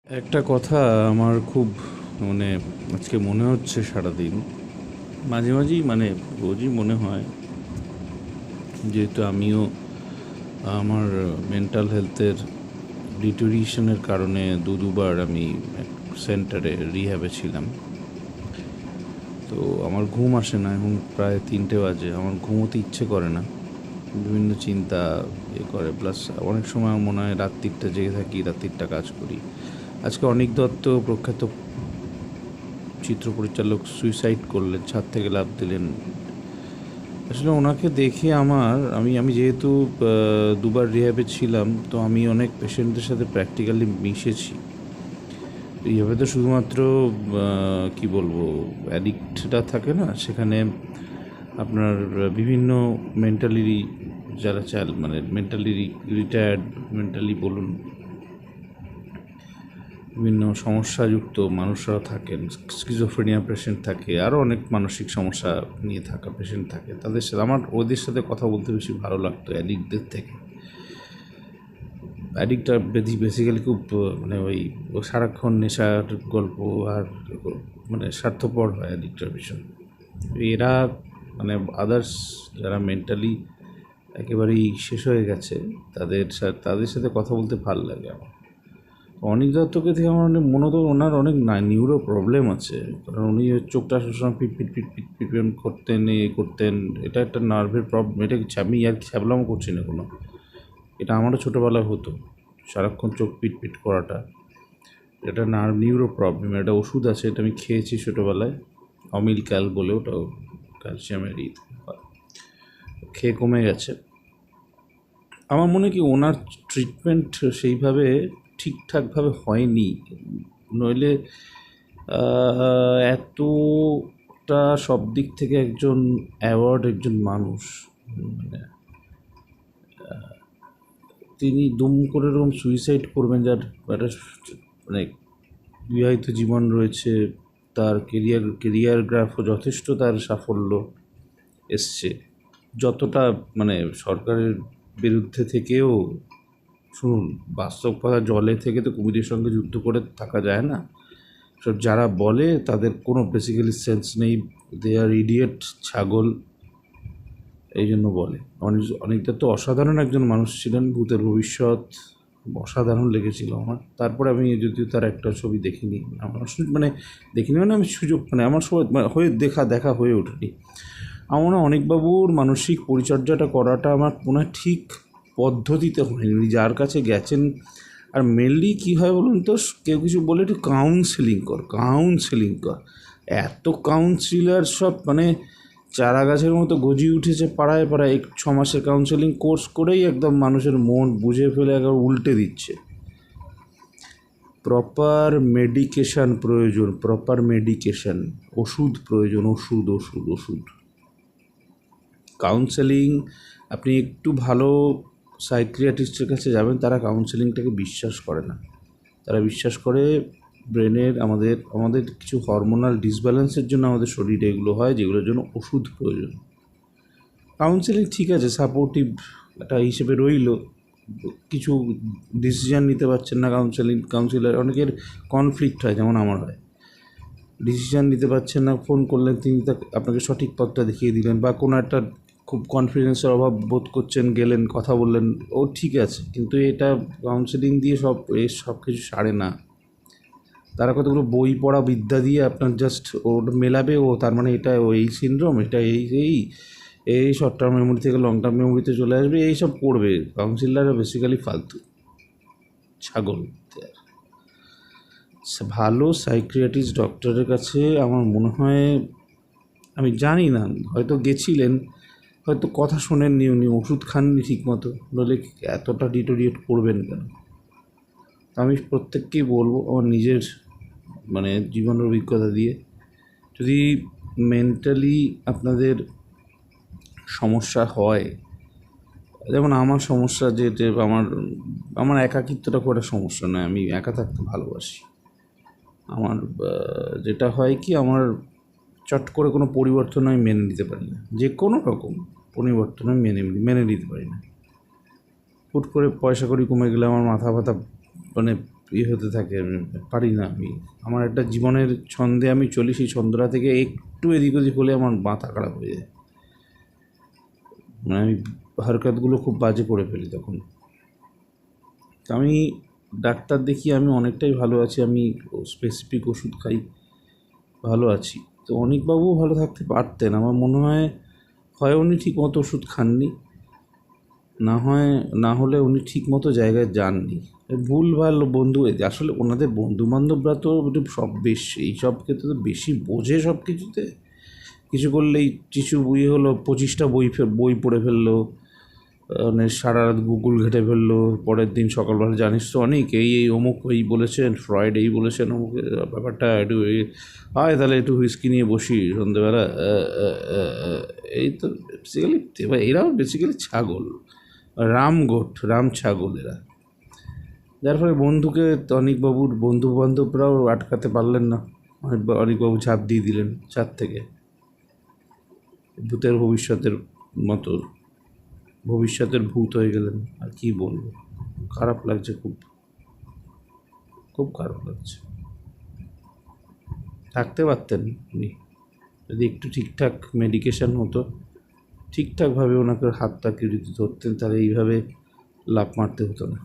একটা কথা আমার খুব মানে আজকে মনে হচ্ছে সারাদিন, মাঝে মাঝেই মানে রোজই মনে হয়, যেহেতু আমিও আমার মেন্টাল হেলথের ডিটোরিয়েশনের কারণে দুবার আমি সেন্টারে রিহ্যাবে ছিলাম। তো আমার ঘুম আসে না, এখন প্রায় 3টে বাজে, আমার ঘুমোতে ইচ্ছে করে না, বিভিন্ন চিন্তা করে, প্লাস অনেক সময় আমার মনে হয় রাত্রিটা জেগে থাকি, রাত্রিটা কাজ করি। আজকে অনিক দত্ত, প্রখ্যাত চিত্র পরিচালক, সুইসাইড করলেন, ছাদ থেকে লাফ দিলেন। আসলে ওনাকে দেখে আমি আমি যেহেতু দুবার রিহ্যাবে ছিলাম, তো আমি অনেক পেশেন্টদের সাথে প্র্যাকটিক্যালি মিশেছি। রিহ্যাবে তো শুধুমাত্র কি বলবো, অ্যাডিক্টটা থাকে না, সেখানে আপনার বিভিন্ন মেন্টালি, যারা মানে মেন্টালি রিটায়ার্ড, মেন্টালি বলুন, বিভিন্ন সমস্যাযুক্ত মানুষরা থাকেন, স্কিজোফ্রেনিয়া পেশেন্ট থাকে, আরও অনেক মানসিক সমস্যা নিয়ে থাকা পেশেন্ট থাকে। তাদের সাথে ওদের সাথে কথা বলতে বেশি ভালো লাগতো অ্যাডিক্টদের থেকে। অ্যাডিক্টটা বেসিক্যালি খুব মানে ও সারাক্ষণ নেশার গল্প আর মানে স্বার্থপর হয় অ্যাডিক্টের ভীষণ। এরা মানে আদার্স যারা মেন্টালি একেবারেই শেষ হয়ে গেছে, তাদের সাথে কথা বলতে ভালো লাগে আমার। অনিক দত্তকে থেকে আমার অনেক মূলত ওনার অনেক নিউরো প্রবলেম আছে, কারণ উনি চোখটা সবসময় পিট পিট পিট পিট পিট করতেন, করতেন। এটা একটা নার্ভের প্রবলেম, এটা আমি আর ছ্যাবলামো করছি না কোনো, এটা আমারও ছোটোবেলায় হতো, সারাক্ষণ চোখ পিট পিট করাটা। এটা নিউরো প্রবলেম, এটা ওষুধ আছে, এটা আমি খেয়েছি ছোটোবেলায়, অমিল ক্যাল বলে, ওটাও ক্যালসিয়ামের খেয়ে কমে গেছে। আমার মনে কি ওনার ট্রিটমেন্ট সেইভাবে ঠিকঠাকভাবে হয়নি, নইলে এতটা সব দিক থেকে একজন অ্যাওয়ার্ড, একজন মানুষ, মানে তিনি দুম করে এরকম সুইসাইড করবেন, যার একটা মানে বিবাহিত জীবন রয়েছে, তার কেরিয়ার গ্রাফও যথেষ্ট, তার সাফল্য এসছে যতটা, মানে সরকারের বিরুদ্ধে থেকেও, শুনুন, বাস্তব কথা, জলে থেকে তো কুমিরের সঙ্গে যুদ্ধ করে থাকা যায় না। সব যারা বলে তাদের কোনো বেসিক্যালি সেন্স নেই, দে আর ইডিয়েট, ছাগল, এই জন্য বলে। অনেকটা তো অসাধারণ একজন মানুষ ছিলেন, ভূতের ভবিষ্যৎ অসাধারণ লেগেছিল আমার। তারপরে আমি যদিও তার একটা ছবি দেখিনি, আমার মানে দেখিনি, মানে আমি সুযোগ, মানে আমার সময় হয়ে দেখা হয়ে ওঠেনি। আমার মনে হয় অনিকবাবুর মানসিক পরিচর্যাটা করাটা আমার মনে হয় ঠিক পদ্ধতিতে হয়নি, যার কাছে গেছেন। আর মেনলি কী হয় বলুন তো, কেউ কিছু বলে একটু কাউন্সেলিং কর। এত কাউন্সিলার সব মানে চারা গাছের মতো গজিয়ে উঠেছে পাড়ায় পাড়ায়, 6 মাসের কাউন্সেলিং কোর্স করেই একদম মানুষের মন বুঝে ফেলে একবার উল্টে দিচ্ছে। প্রপার মেডিকেশান প্রয়োজন, প্রপার মেডিকেশান, ওষুধ প্রয়োজন, ওষুধ ওষুধ ওষুধ। কাউন্সেলিং, আপনি একটু ভালো সাইকিয়াট্রিস্টের কাছে যাবেন, তারা কাউন্সেলিংটাকে বিশ্বাস করে না। তারা বিশ্বাস করে ব্রেনের আমাদের কিছু হরমোনাল ডিসব্যালেন্সের জন্য আমাদের শরীরে এগুলো হয়, যেগুলোর জন্য ওষুধ প্রয়োজন। কাউন্সেলিং ঠিক আছে, সাপোর্টিভ একটা হিসেবে রইল, কিছু ডিসিশান নিতে পারছেন না কাউন্সিলার, অনেকের কনফ্লিক্ট হয়, যেমন আমার হয়, ডিসিশান নিতে পারছেন না, ফোন করলেন, তিনি আপনাকে সঠিক পথটা দেখিয়ে দিলেন, বা কোনো একটা খুব কনফিডেন্সের অভাব বোধ করছেন, গেলেন, কথা বললেন, ও ঠিক আছে, কিন্তু এটা কাউন্সেলিং দিয়ে সব কিছু সারে না। তারা কতগুলো বই পড়া বিদ্যা দিয়ে আপনার জাস্ট ওটা মেলাবে, ও তার মানে এটা এই সিনড্রোম, এটা এই এই শর্ট টার্ম মেমোরি থেকে লং টার্ম মেমোরিতে চলে আসবে, এইসব করবে। কাউন্সিলাররা বেসিক্যালি ফালতু, ছাগল। ভালো সাইকিয়াট্রিস্ট ডক্টরের কাছে আমার মনে হয়, আমি জানি না, হয়তো গেছিলেন, হয়তো কথা শোনেননি, উনি ওষুধ খাননি ঠিক মতো, নইলে এতটা ডিটোরিয়েট করবেন কেন? আমি প্রত্যেককেই বলবো, আমার নিজের মানে জীবনের অভিজ্ঞতা দিয়ে, যদি মেন্টালি আপনাদের সমস্যা হয়, যেমন আমার সমস্যা, যে আমার একাকিত্বটা খুব একটা সমস্যা নয়, আমি একা থাকতে ভালোবাসি। আমার যেটা হয় কি, আমার চট করে কোনো পরিবর্তন আমি মেনে নিতে পারি না, যে কোনো রকম পরিবর্তন আমি মেনে নিতে পারি না। হুট করে পয়সা কড়ি কমে গেলে আমার মাথা ব্যথা, মানে হতে থাকে, আমি পারি না। আমার একটা জীবনের ছন্দে আমি চলি, সেই ছন্দটা থেকে একটু এদিক ওদিক হলে আমার মাথা খারাপ হয়ে যায়, মানে আমি হরকতগুলো খুব বাজে করে ফেলি তখন। আমি ডাক্তার দেখি, আমি অনেকটাই ভালো আছি, আমি স্পেসিফিক ওষুধ খাই, ভালো আছি। তো অনিকবাবুও ভালো থাকতে পারতেন, আমার মনে হয়। হয় উনি ঠিক মতো ওষুধ খাননি, না হলে উনি ঠিক মতো জায়গায় যাননি। ভুলভাল বন্ধু, আসলে ওনাদের বন্ধু বান্ধবরা তো একটু সব বেশি এই সব ক্ষেত্রে তো বেশি বোঝে সব কিছুতে। কিছু করলেই কিছু ইয়ে হলো, 25টা বই পড়ে ফেললো, মানে সারা রাত গুগল ঘেটে ফেললো, পরের দিন সকালবেলা জানিস তো অনেক এই অমুক এই বলেছেন, ফ্রয়েড এই বলেছেন, অমুক ব্যাপারটা একটু হয়, তাহলে একটু হুইস্কি নিয়ে বসি সন্ধ্যেবেলা। এই তো বেসিক্যালি এবার এরাও বেসিক্যালি ছাগল, রাম ছাগল এরা। যার ফলে বন্ধুকে, অনিকবাবুর বন্ধু বান্ধবরাও আটকাতে পারলেন না, অনিকবাবু ঝাঁপ দিয়ে দিলেন ছাদ থেকে, ভূতের মতো ভবিষ্যতের ভূত হয়ে গেলেন। আর কি বলবো, খারাপ লাগছে, খুব খুব খারাপ লাগছে। থাকতে পারতেন উনি, যদি একটু ঠিকঠাক মেডিকেশন হতো, ঠিকঠাকভাবে ওনাকে হাতটা কেউ যদি ধরতেন, তাহলে এইভাবে লাফ মারতে হতো না।